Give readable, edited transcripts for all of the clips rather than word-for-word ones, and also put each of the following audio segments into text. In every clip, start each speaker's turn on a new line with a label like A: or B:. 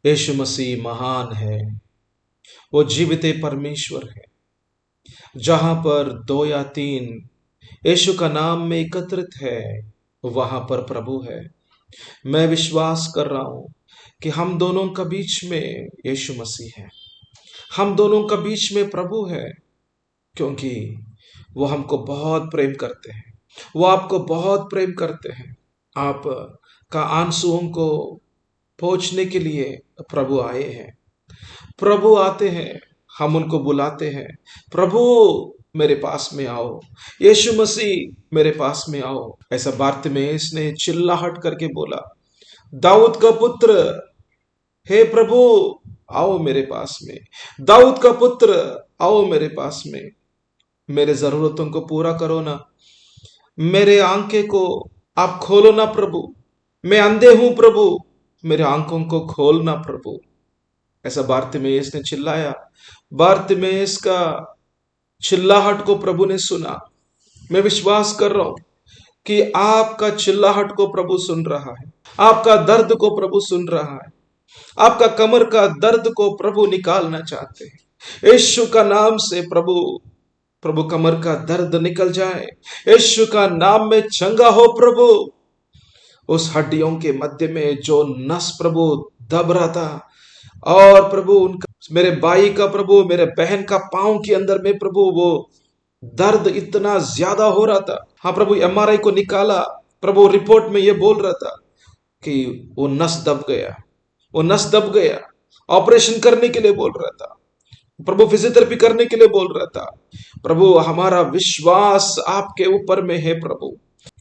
A: यीशु मसीह महान है। वो जीवित परमेश्वर है। जहां पर दो या तीन यीशु का नाम में एकत्रित है, वहां पर प्रभु है। मैं विश्वास कर रहा हूं कि हम दोनों का बीच में यीशु मसीह है, हम दोनों का बीच में प्रभु है, क्योंकि वो हमको बहुत प्रेम करते हैं, वो आपको बहुत प्रेम करते हैं। आप का आंसुओं को पहुंचने के लिए प्रभु आए हैं। प्रभु आते हैं, हम उनको बुलाते हैं, प्रभु मेरे पास में आओ, यीशु मसीह मेरे पास में आओ। ऐसा बारतिमेउस ने चिल्लाहट करके बोला, दाऊद का पुत्र, हे प्रभु आओ मेरे पास में, दाऊद का पुत्र आओ मेरे पास में, मेरे जरूरतों को पूरा करो ना, मेरे आंखें को आप खोलो ना प्रभु, मैं अंधे हूं प्रभु, मेरे आंखों को खोलना प्रभु। ऐसा बारतिमेउस ने चिल्लाया। बारतिमेउस का चिल्लाहट को प्रभु ने सुना। मैं विश्वास कर रहा हूं कि आपका चिल्लाहट को प्रभु सुन रहा है, आपका दर्द को प्रभु सुन रहा है, आपका कमर का दर्द को प्रभु निकालना चाहते हैं। यीशु का नाम से प्रभु कमर का दर्द निकल जाए, यीशु का नाम में चंगा हो प्रभु। उस हड्डियों के मध्य में जो नस प्रभु दब रहा था, और प्रभु उनका, मेरे भाई का प्रभु, मेरे बहन का पांव के अंदर में प्रभु वो दर्द इतना ज्यादा हो रहा था। हाँ प्रभु, एमआरआई को निकाला, प्रभु रिपोर्ट में ये बोल रहा था कि वो नस दब गया, वो नस दब गया। ऑपरेशन करने के लिए बोल रहा था प्रभु, फिजियोथेरेपी करने के लिए बोल रहा था। प्रभु हमारा विश्वास आपके ऊपर में है प्रभु।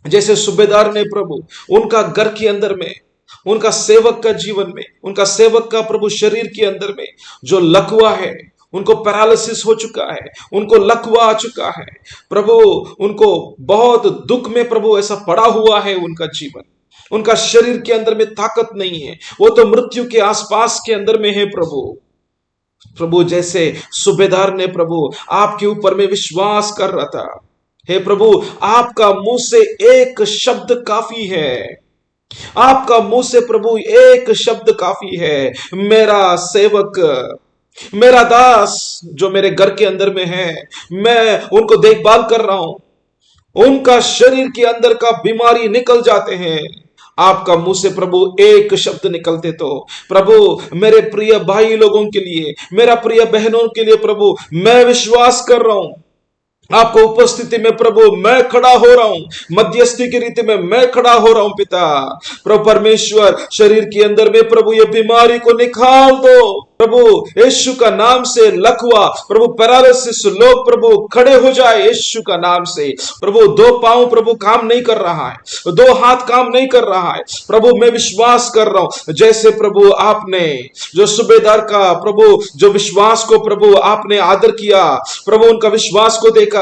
A: जैसे सूबेदार ने प्रभु उनका घर के अंदर में, उनका सेवक का जीवन में, उनका सेवक का प्रभु शरीर के अंदर में जो लकवा है, उनको पैरालिसिस हो चुका है, उनको लकवा आ चुका है प्रभु, उनको बहुत दुख में प्रभु ऐसा पड़ा हुआ है उनका जीवन, उनका शरीर के अंदर में ताकत नहीं है, वो तो मृत्यु के आसपास के अंदर में है प्रभु जैसे सूबेदार ने प्रभु आपके ऊपर में विश्वास कर रहा था। हे प्रभु, आपका मुंह से एक शब्द काफी है, आपका मुंह से प्रभु एक शब्द काफी है। मेरा सेवक, मेरा दास जो मेरे घर के अंदर में है, मैं उनको देखभाल कर रहा हूं, उनका शरीर के अंदर का बीमारी निकल जाते हैं। आपका मुंह से प्रभु एक शब्द निकलते तो प्रभु मेरे प्रिय भाई लोगों के लिए, मेरा प्रिय बहनों के लिए प्रभु मैं विश्वास कर रहा हूं, आपको उपस्थिति में प्रभु मैं खड़ा हो रहा हूं, मध्यस्थी की रीति में मैं खड़ा हो रहा हूं पिता। प्रभु परमेश्वर, शरीर के अंदर में प्रभु ये बीमारी को निकाल दो प्रभु, यीशु का नाम से लकवा प्रभु, पैरालिसिस लोग प्रभु खड़े हो जाए यीशु का नाम से। प्रभु दो पांव प्रभु काम नहीं कर रहा है, दो हाथ काम नहीं कर रहा है प्रभु, मैं विश्वास कर रहा हूं जैसे प्रभु आपने जो सूबेदार का प्रभु जो विश्वास को प्रभु आपने आदर किया, प्रभु उनका विश्वास को देखा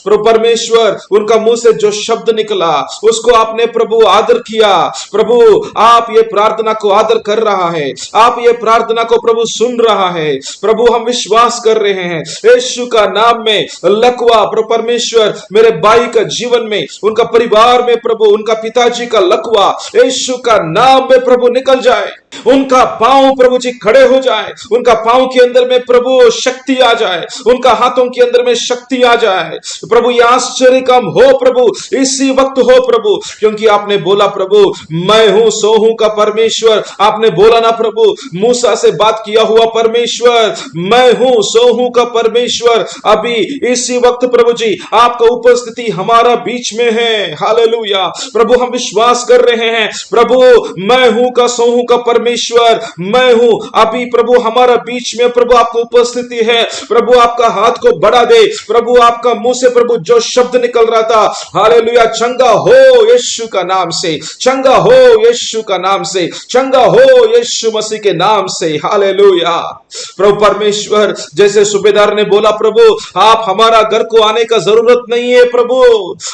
A: प्रभु परमेश्वर, उनका मुंह से जो शब्द निकला उसको आपने प्रभु आदर किया। प्रभु आप ये प्रार्थना को आदर कर रहा है, आप ये प्रार्थना को प्रभु सुन रहा है प्रभु, हम विश्वास कर रहे हैं यीशु का नाम में लकवा प्रभु परमेश्वर मेरे भाई का जीवन में, उनका परिवार में प्रभु, उनका पिताजी का लकवा यीशु का नाम में प्रभु निकल जाए, उनका पांव प्रभु जी खड़े हो जाए, उनका पांव के अंदर में प्रभु शक्ति आ जाए, उनका हाथों के अंदर में शक्ति आ जाए प्रभु। यह आश्चर्य काम हो प्रभु, इसी वक्त हो प्रभु, क्योंकि आपने बोला प्रभु मैं हूं सो हूं का परमेश्वर। आपने बोला ना प्रभु, मूसा से बात किया हुआ परमेश्वर, मैं हूं सो हूं का परमेश्वर। अभी इसी वक्त प्रभु जी आपका उपस्थिति हमारा बीच में है। हालेलुया प्रभु, हम विश्वास कर रहे हैं प्रभु, मैं हूं का सो हूं का परमेश्वर, मैं हूं अभी प्रभु हमारा बीच में प्रभु आपको उपस्थिति है प्रभु। आपका हाथ को बढ़ा दे प्रभु, आपका मुंह से प्रभु जो शब्द निकल रहा था, हालेलुया, चंगा हो यीशु का नाम से, चंगा हो यीशु का नाम से, चंगा हो यीशु मसीह के नाम से। हालेलुया प्रभु परमेश्वर, जैसे सूबेदार ने बोला प्रभु आप हमारा घर को आने का जरूरत नहीं है प्रभु,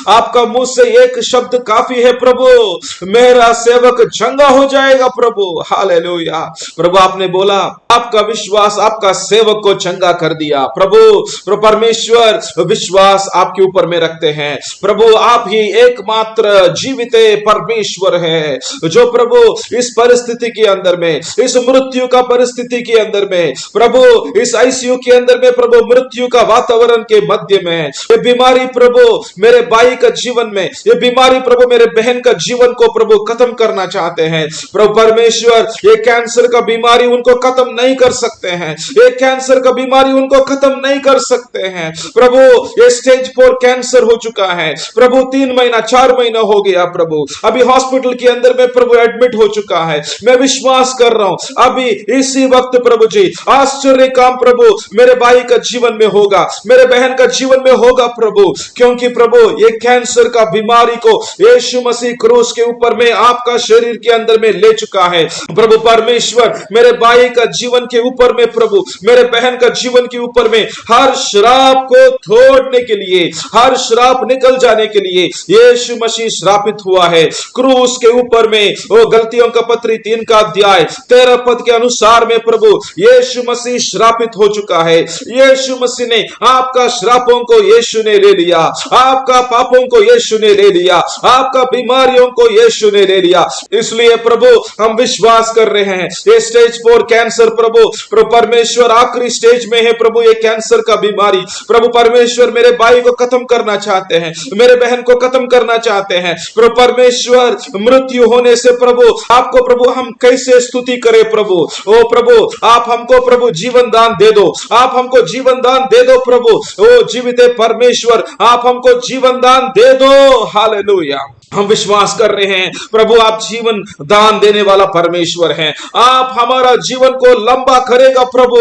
A: आपका मुंह से एक शब्द काफी है प्रभु, मेरा सेवक चंगा हो जाएगा प्रभु। हालेलुया प्रभु, आपने बोला आपका विश्वास आपका सेवक को चंगा कर दिया। प्रभु परमेश्वर विश्वास आपके ऊपर में रखते हैं। प्रभु आप ही एकमात्र जीवित परमेश्वर है, जो प्रभु इस परिस्थिति के अंदर में, इस मृत्यु का परिस्थिति के अंदर में, प्रभु इस आईसीयू के अंदर में, प्रभु मृत्यु का वातावरण के मध्य में, ये बीमारी प्रभु मेरे भाई का जीवन में, ये बीमारी प्रभु मेरे बहन का जीवन को प्रभु खत्म करना चाहते हैं। प्रभु परमेश्वर ये कैंसर का बीमारी उनको खत्म नहीं कर सकते हैं, ये कैंसर का बीमारी उनको खत्म नहीं कर सकते हैं। प्रभु ये स्टेज 4 कैंसर हो चुका है प्रभु, 3 महीना 4 महीना हो गया प्रभु, अभी हॉस्पिटल के अंदर में प्रभु एडमिट हो चुका है। मैं विश्वास कर रहा हूं अभी इसी वक्त प्रभु जी आश्चर्य काम प्रभु मेरे भाई का जीवन में होगा, मेरे बहन का जीवन में होगा प्रभु, क्योंकि प्रभु ये कैंसर का बीमारी को यीशु मसीह क्रूस के ऊपर में आपका शरीर के अंदर में ले चुका है। प्रभु परमेश्वर मेरे भाई का जीवन के ऊपर में, प्रभु मेरे बहन का जीवन के ऊपर में हर श्राप को तोड़ने के लिए, हर श्राप निकल जाने के लिए यीशु मसीह श्रापित हुआ है क्रूस के ऊपर में। वो गलतियों का पत्री 3 का अध्याय 13 पद के अनुसार में प्रभु यीशु मसीह श्रापित हो चुका है। यीशु मसीह ने आपका श्रापों को यीशु ने ले लिया, आपका पापों को यीशु ने ले लिया, आपका बीमारियों को यीशु ने ले लिया। इसलिए प्रभु हम विश्वास कर रहे हैं ये स्टेज 4 कैंसर प्रभु परमेश्वर आखिरी स्टेज में है प्रभु, ये कैंसर का बीमारी प्रभु परमेश्वर मेरे भाई को खत्म करना चाहते हैं, मेरे बहन को खत्म करना चाहते हैं। प्रभु परमेश्वर मृत्यु होने से प्रभु आपको प्रभु हम कैसे स्तुति करें प्रभु। ओ प्रभु आप हमको प्रभु जीवन दान दे दो, आप हमको जीवन दान दे दो प्रभु। ओ जीवित परमेश्वर आप हमको जीवन दान दे दो। हालेलुया। हम विश्वास कर रहे हैं प्रभु आप जीवन दान देने वाला परमेश्वर हैं, आप हमारा जीवन को लंबा करेगा प्रभु।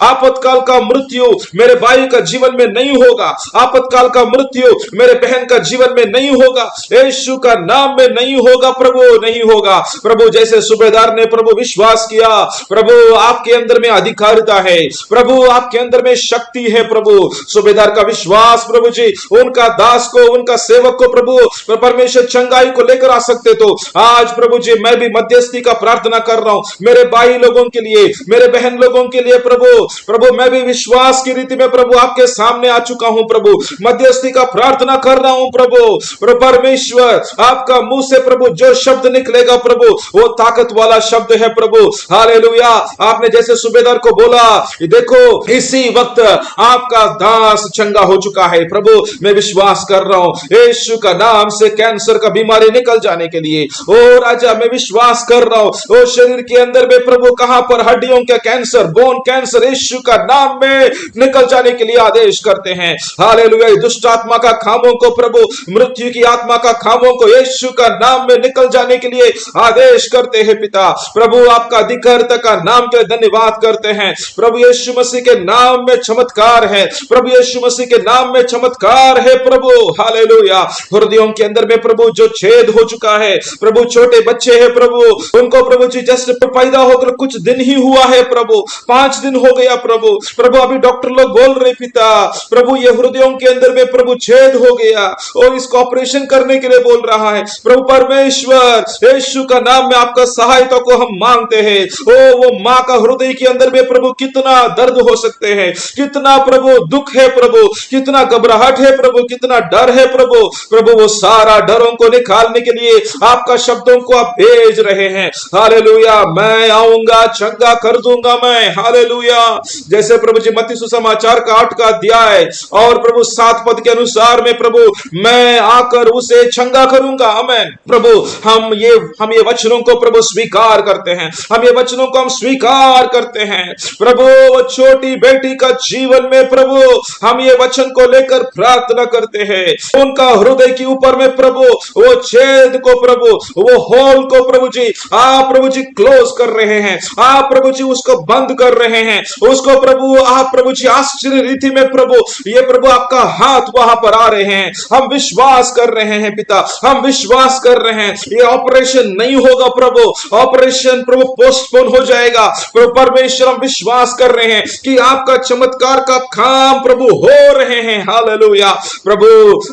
A: आपातकाल का मृत्यु मेरे भाई का जीवन में नहीं होगा, आपातकाल का मृत्यु मेरे बहन का जीवन में नहीं होगा, यीशु का नाम में नहीं होगा प्रभु, नहीं होगा प्रभु। जैसे सूबेदार ने प्रभु विश्वास किया, प्रभु आपके अंदर में अधिकारिता है, प्रभु आपके अंदर में शक्ति है प्रभु। सूबेदार का विश्वास प्रभु जी उनका दास को, उनका सेवक को प्रभु परमेश्वर चंगाई को लेकर आ सकते। तो आज प्रभु जी मैं भी मध्यस्थी का प्रार्थना कर रहा हूं मेरे भाई लोगों के लिए, मेरे बहन लोगों के लिए प्रभु मैं भी विश्वास की रीति में प्रभु आपके सामने आ चुका हूं प्रभु, मध्यस्थी का प्रार्थना कर रहा हूं प्रभु परमेश्वर आपका मुंह से प्रभु जो शब्द निकलेगा प्रभु वो ताकत वाला शब्द है प्रभु। हालेलुया। आपने जैसे सूबेदार को बोला देखो इसी वक्त आपका दास चंगा हो चुका है प्रभु, मैं विश्वास कर रहा हूं यीशु का नाम से कैंसर का बीमारी निकल जाने के लिए। ओ राजा मैं विश्वास कर रहा हूं ओ शरीर के अंदर में प्रभु कहां पर हड्डियों का कैंसर, बोन कैंसर यीशु का नाम में निकल जाने के लिए आदेश करते हैं। हालेलुया। दुष्ट आत्मा का खामों को प्रभु, मृत्यु की आत्मा का खामों को यीशु का नाम में निकल जाने के लिए आदेश करते हैं पिता। प्रभु आपका अधिकारिता का नाम के धन्यवाद करते हैं प्रभु। यीशु मसीह के नाम में चमत्कार है प्रभु, यीशु मसीह के नाम में चमत्कार है प्रभु। हालेलुया। हृदयों के अंदर में प्रभु जो छेद हो चुका है प्रभु, छोटे बच्चे हैं प्रभु उनको प्रभु जी जस्ट पैदा होकर कुछ दिन ही हुआ है प्रभु, 5 दिन हो गया प्रभु अभी डॉक्टर लोग बोल रहे पिता प्रभु ये हृदयों के अंदर में प्रभु छेद हो गया और इसको ऑपरेशन करने के लिए बोल रहा है प्रभु परमेश्वर। यीशु का नाम में आपका सहायता को हम मांगते हैं। ओ वो मां का हृदय के अंदर में प्रभु कितना दर्द हो सकते हैं, कितना प्रभु दुख है प्रभु, कितना घबराहट है प्रभु, कितना डर है प्रभु वो सारा डरों को निकालने के लिए आपका शब्दों को आप भेज रहे हैं। हालेलुया। मैं आऊंगा चंगा कर दूंगा मैं। हालेलुया। जैसे प्रभु जी मत्ती सुसमाचार का 8 का अध्याय और प्रभु 7 पद के अनुसार में प्रभु मैं आकर उसे चंगा करूंगा। आमीन। प्रभु हम ये वचनों को प्रभु स्वीकार करते हैं, हम ये वचनों को हम स्वीकार करते हैं प्रभु। वो छोटी बेटी का जीवन में प्रभु हम ये वचन को लेकर प्रार्थना करते हैं, उनका हृदय के ऊपर में प्रभु वो छेद को प्रभु, वो होल को प्रभु जी आप प्रभु जी क्लोज कर रहे हैं, आप प्रभु जी उसको बंद कर रहे हैं, उसको प्रभु आप प्रभु जी आश्चर्य रीति में प्रभु ये प्रभु आपका हाथ वहां पर आ रहे हैं। हम विश्वास कर रहे हैं पिता, हम विश्वास कर रहे हैं ये ऑपरेशन नहीं होगा प्रभु, ऑपरेशन प्रभु पोस्टपोन हो जाएगा प्रभु परमेश्वर। हम विश्वास कर रहे हैं कि आपका चमत्कार का काम प्रभु हो रहे हैं। हालेलुया। प्रभु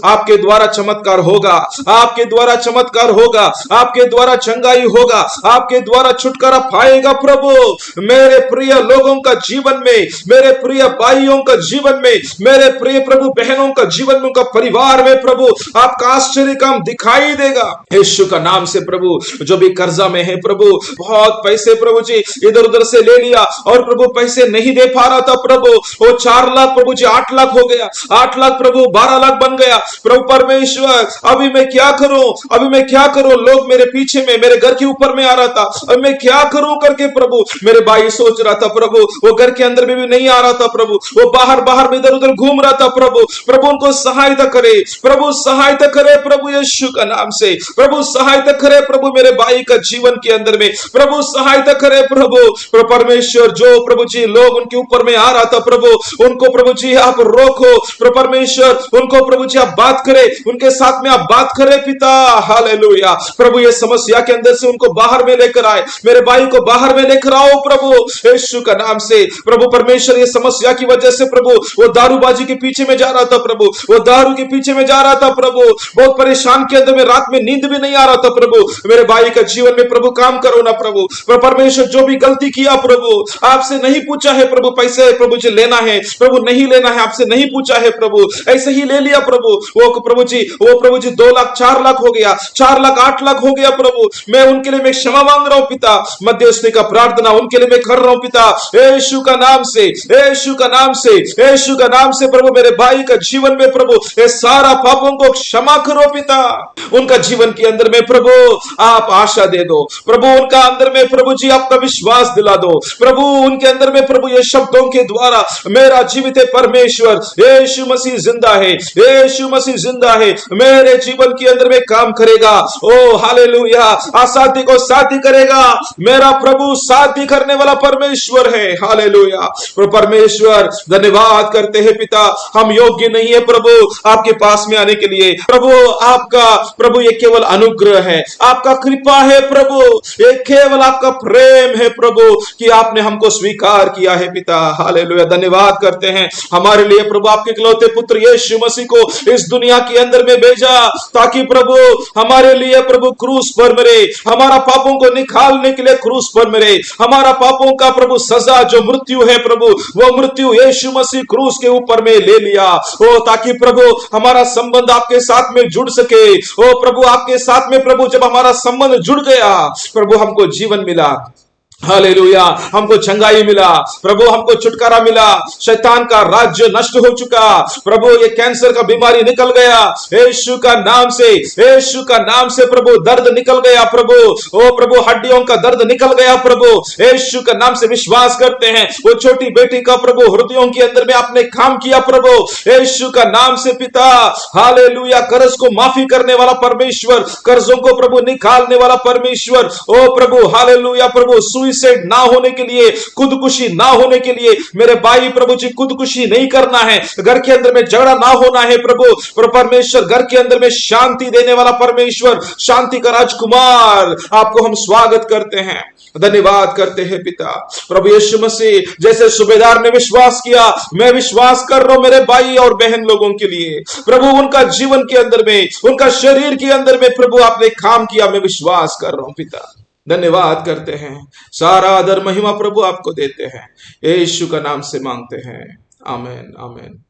A: आपके द्वारा चमत्कार होगा, आपके द्वारा चमत्कार होगा, आपके द्वारा चंगाई होगा, आपके द्वारा छुटकारा पाएगा प्रभु। मेरे प्रिय लोगों का जीवन में, मेरे प्रिय भाइयों का जीवन में, मेरे प्रिय प्रभु बहनों का जीवन में, उनका परिवार में प्रभु आपका आश्चर्य काम दिखाई देगा यीशु का नाम से। प्रभु जो भी कर्जा में है प्रभु, बहुत पैसे प्रभु जी इधर उधर से ले लिया और प्रभु पैसे नहीं दे पा रहा था प्रभु, वो 4 लाख प्रभु जी 8 लाख हो गया, 8 लाख प्रभु 12 लाख बन गया प्रभु परमेश्वर। अभी मैं क्या करूं, अभी मैं क्या करूं, लोग मेरे पीछे में, मेरे घर के ऊपर में आ रहा था, अब मैं क्या करूं करके प्रभु मेरे भाई सोच रहा था प्रभु। वो घर के अंदर में भी नहीं आ रहा था प्रभु, वो बाहर बाहर में इधर उधर घूम रहा था प्रभु। प्रभु उनको सहायता करे, प्रभु सहायता करे प्रभु यीशु का नाम से। प्रभु सहायता करे प्रभु मेरे भाई का जीवन के अंदर में, प्रभु सहायता करे प्रभु परमेश्वर। जो प्रभु जी लोग उनके ऊपर में आ रहा था प्रभु, उनको प्रभु जी आप रोको प्रभु परमेश्वर, उनको प्रभु जी आप बात करे, उनके साथ में आप बात करे पिता। हालेलुया प्रभु ये समस्या के अंदर से उनको बाहर में लेकर आए, मेरे भाई को बाहर में लेकर आओ प्रभु यीशु का नाम से। प्रभु परमेश्वर ये समस्या की वजह से प्रभु वो दारूबाजी के पीछे में जा रहा था प्रभु, वो दारू के पीछे में जा रहा था प्रभु, बहुत परेशान के अंदर में, रात में नींद भी नहीं आ रहा था प्रभु। मेरे भाई का जीवन में प्रभु काम करो ना प्रभु परमेश्वर। जो भी गलती किया प्रभु, आपसे नहीं पूछा है प्रभु पैसे प्रभु जी लेना है प्रभु, नहीं लेना है, आपसे नहीं पूछा है प्रभु, ऐसे ही ले लिया प्रभु। वो प्रभु जी 2 लाख 4 लाख हो गया, 4 लाख 8 लाख हो गया प्रभु। मैं उनके लिए मैं क्षमा मांग रहा हूं पिता, मध्यस्थी का प्रार्थना उनके लिए मैं कर रहा हूं पिता यीशु का नाम से, यीशु का नाम से, यीशु का नाम से। प्रभु मेरे भाई का जीवन में प्रभु ये सारा पापों को क्षमा करो पिता। उनका जीवन के अंदर में प्रभु आप आशा दे दो प्रभु, उनका अंदर में प्रभु जी आपका विश्वास दिला दो प्रभु, उनके अंदर में प्रभु ये शब्दों के द्वारा मेरा जीवित परमेश्वर यीशु मसीह जिंदा है, यीशु मसीह जिंदा है, मेरे जीवन के अंदर में काम करेगा। ओ हालेलुया, असाध्य को साध्य करेगा, मेरा प्रभु साध्य करने वाला परमेश्वर है। हालेलुया परमेश्वर धन्यवाद करते हैं पिता, हम योग्य नहीं है प्रभु आपके पास में आने के लिए प्रभु, आपका प्रभु ये केवल अनुग्रह है, आपका कृपा है प्रभु, ये केवल आपका प्रेम है प्रभु कि आपने हमको स्वीकार किया है पिता। हालेलुया धन्यवाद करते हैं हमारे लिए प्रभु आपके इकलौते पुत्र यीशु मसीह को इस दुनिया के अंदर में भेजा, ताकि प्रभु हमारे लिए प्रभु क्रूस पर मरे, हमारा पापों को निकालने के लिए क्रूस पर मरे, हमारा पापों का प्रभु सजा जो मृत्यु है प्रभु, वो मृत्यु यीशु मसीह क्रूस के ऊपर में ले लिया। ओ ताकि प्रभु हमारा संबंध आपके साथ में जुड़ सके। ओ प्रभु आपके साथ में प्रभु जब हमारा संबंध जुड़ गया प्रभु हमको जीवन मिला। हालेलुया हमको चंगाई मिला प्रभु, हमको छुटकारा मिला, शैतान का राज्य नष्ट हो चुका प्रभु, ये कैंसर का बीमारी निकल गया यीशु का नाम से, यीशु का नाम से प्रभु दर्द निकल गया प्रभु, ओ प्रभु हड्डियों का दर्द निकल गया प्रभु यीशु का नाम से। विश्वास करते हैं वो छोटी बेटी का प्रभु हृदयों के अंदर में आपने काम किया प्रभु यीशु का नाम से पिता। हालेलुया कर्ज को माफी करने वाला परमेश्वर, कर्जों को प्रभु निकालने वाला परमेश्वर, ओ प्रभु हालेलुया प्रभु सुइसाइड ना होने के लिए, खुदकुशी ना होने के लिए, मेरे भाई प्रभु जी खुदकुशी नहीं करना है, घर के अंदर में झगड़ा ना होना है प्रभु परमेश्वर, घर के अंदर में शांति देने वाला परमेश्वर, शांति का राजकुमार, आपको हम स्वागत करते हैं, धन्यवाद करते हैं पिता। प्रभु यीशु मसीह जैसे सूबेदार ने विश्वास किया, मैं विश्वास कर रहा हूं मेरे भाई और बहन लोगों के लिए प्रभु, उनका जीवन के अंदर में, उनका शरीर के अंदर में प्रभु आपने काम किया, मैं विश्वास कर रहा हूं पिता। धन्यवाद करते हैं, सारा आदर महिमा प्रभु आपको देते हैं, यीशु का नाम से मांगते हैं, आमीन आमीन।